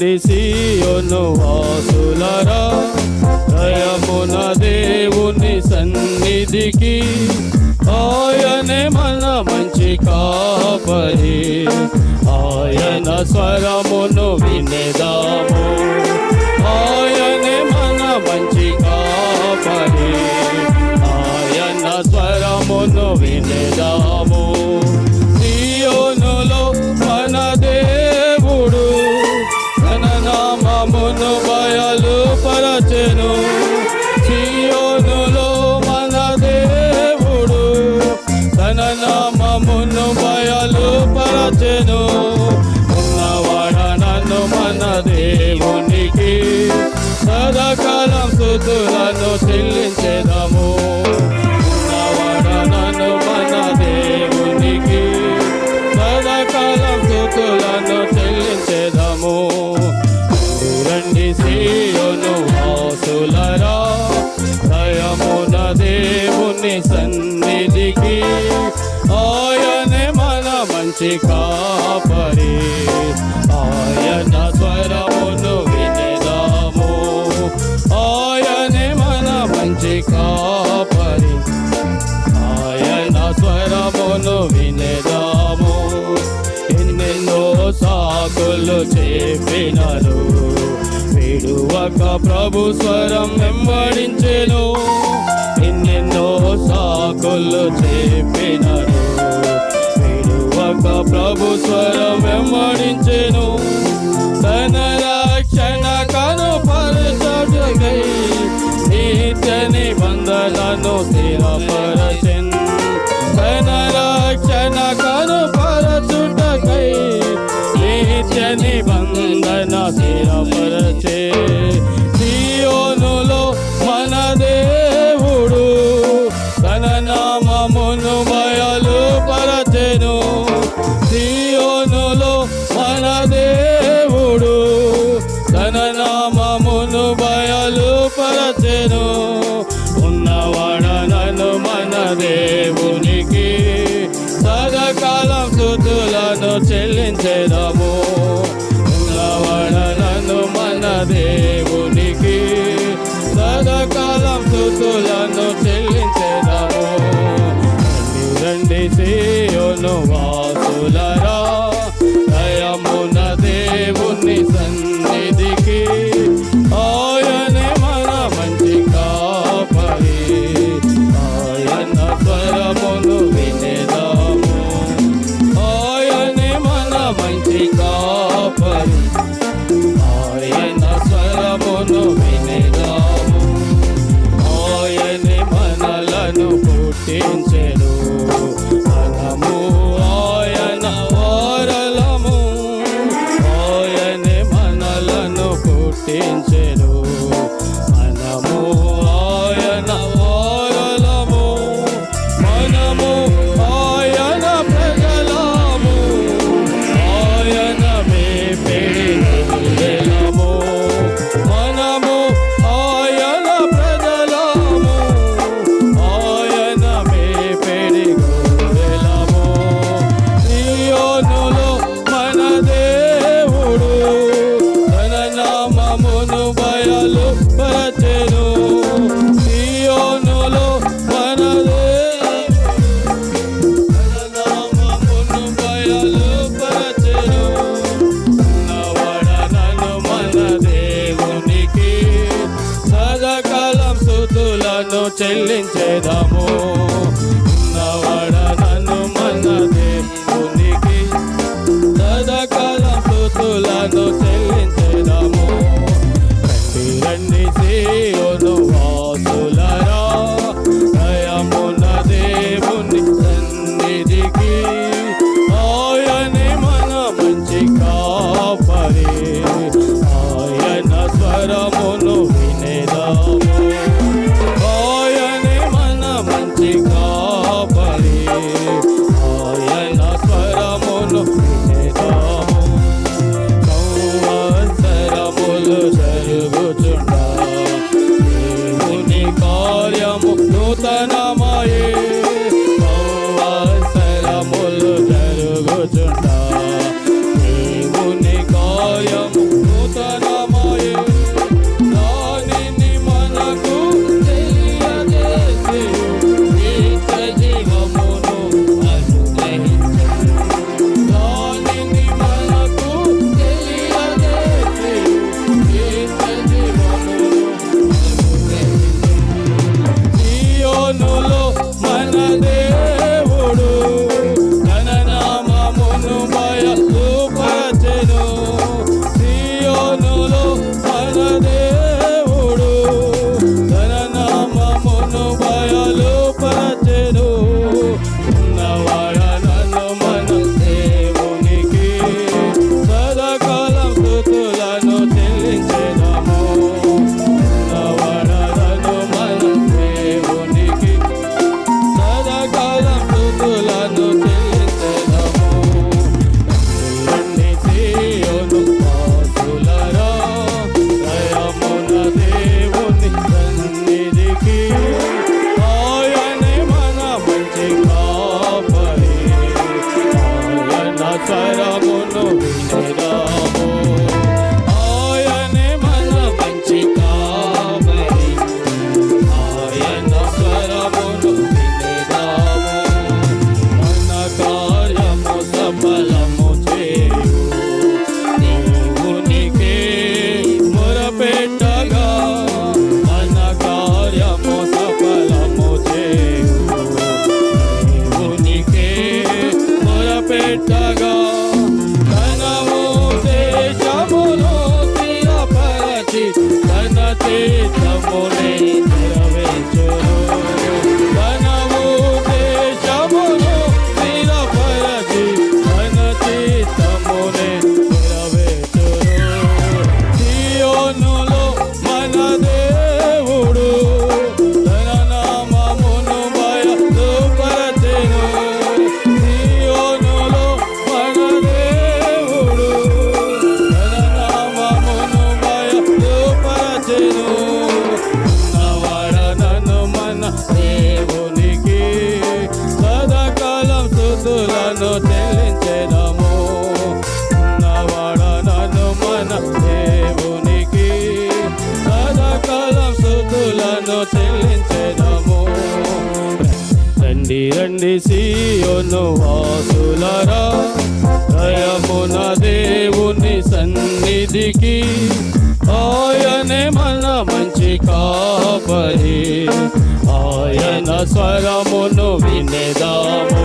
రండి సీయోను వాసులరా, దయమున దేవుని సన్నిధికి. ఆయనే మన మంచి కాపరి, ఆయన స్వరమును వినేదాము. ఆయనే మన మంచి కాపరి, ఆయన స్వరమును వినేదాము. సీయోనులో మన దేవుడు తన నామమును బయలుపరచెను. సీయోనులో మన దేవుడు తన నామమును బయలుపరచెను. ఉన్నవాడనను మన దేవునికి సదాకాలం స్తుతులను చెల్లించెదము. ఉన్నవాడనను మన దేవునికి సదాకాలం స్తుతులను చెల్లించెదము. రండి సీయోను వాసులరా, దయమున దేవుని సన్నిధికి. ఆయనే మన మంచి కాపరి, ఆయన స్వరమును వినేదాము. ఆయనే మన మంచి కాపరి, ఆయన స్వరమును వినేదాము. ఎన్నెన్నో సాకులు చెప్పినరు, విడువక ప్రభు స్వరం వెంబడించెను. ఎన్నెన్నో సాకులు చెప్పినరు, విడువక ప్రభు స్వరం వెంబడించెను. తన రక్షణ కనుపరచుటకై నిత్య నిబంధనను స్థిరపరచెను. తన రక్షణ కనుపరచుటకై నిత్య నిబంధన స్థిరపరచే. సీయోనులో మన దేవుడు తన నామమును బయలుపరచెను. సీయోనులో మన దేవుడు తన నామమును బయలుపరచెను. ఉన్నవాడనను మన దేవునికి సదాకాలం స్తుతులను చెల్లించెదము. ఉన్నవాడనను మన దేవునికి సదాకాలం స్తుతులను చెల్లించెదము. రండి సీయోను వాసులరా, దయమున దేవుని సన్నిధికి. ఆయనే మన మంచి కాపరి, ఆయన స్వరమును వినేదాము. ఆయనే మన మంచి కాపరి, ఆయన స్వరమును వినేదాము. ఆయనే మనలను పుట్టించెను, మనము ఆయన వారలము. ఆయనే మనలను పుట్టించెను, మనము ఆయన వారలము. మనము ఆయన ప్రజలము, ఆయన మేపెడి గొర్రెలము. మనము ఆయన ప్రజలము, ఆయన మేపెడి గొర్రెలము. సీయోనులో మన దేవుడు తన నామమును బయలుపరచెను. సీయోనులో మన దేవుడు తన నామమును బయలుపరచెను. ఉన్నవాడనను మన దేవునికి సదాకాలం స్తుతులను చెల్లించెదము. ఉన్నవాడనను మన దేవునికి సదాకాలం స్తుతులను చెల్లించెదము. రండి రండి సీయోను వాసులరా, దయమున దేవుని సన్నిధికి. ఆయనే మన మంచి కాపరి, ఆయన స్వరమును వినేదాము. ఆయనే మన మంచి కాపరి, ఆయన స్వరమును వినేదాము. సంవత్సరములు జరుగుచుండా దేవుని కార్యము నూతనమయే. సంవత్సరములు జరుగుచుండా దేవుని కార్యము నూతనమయే. చిత్తమునే నెరవేర్చును తన ఉద్దేశమును స్థిరపరచి తన చిత్తమునే నెరవేర్చును సియోనులో మన దేవుడు తన నామమును బయలుపరచెను సియోనులో మన దేవుడు తన నామమును బయలుపరచెను ఉన్నవాడనను మన దేవునికి సదాకాలం స్తుతులను చెల్లించెదము ఉన్నవాడనను మన దేవునికి సదాకాలం స్తుతులను చెల్లించెదము రండి రండి సియోను వాసులరా దయమున దేవుని సన్నిధికి ఆయనే మన మంచి కాపరి ఆయన స్వరమును వినేదాము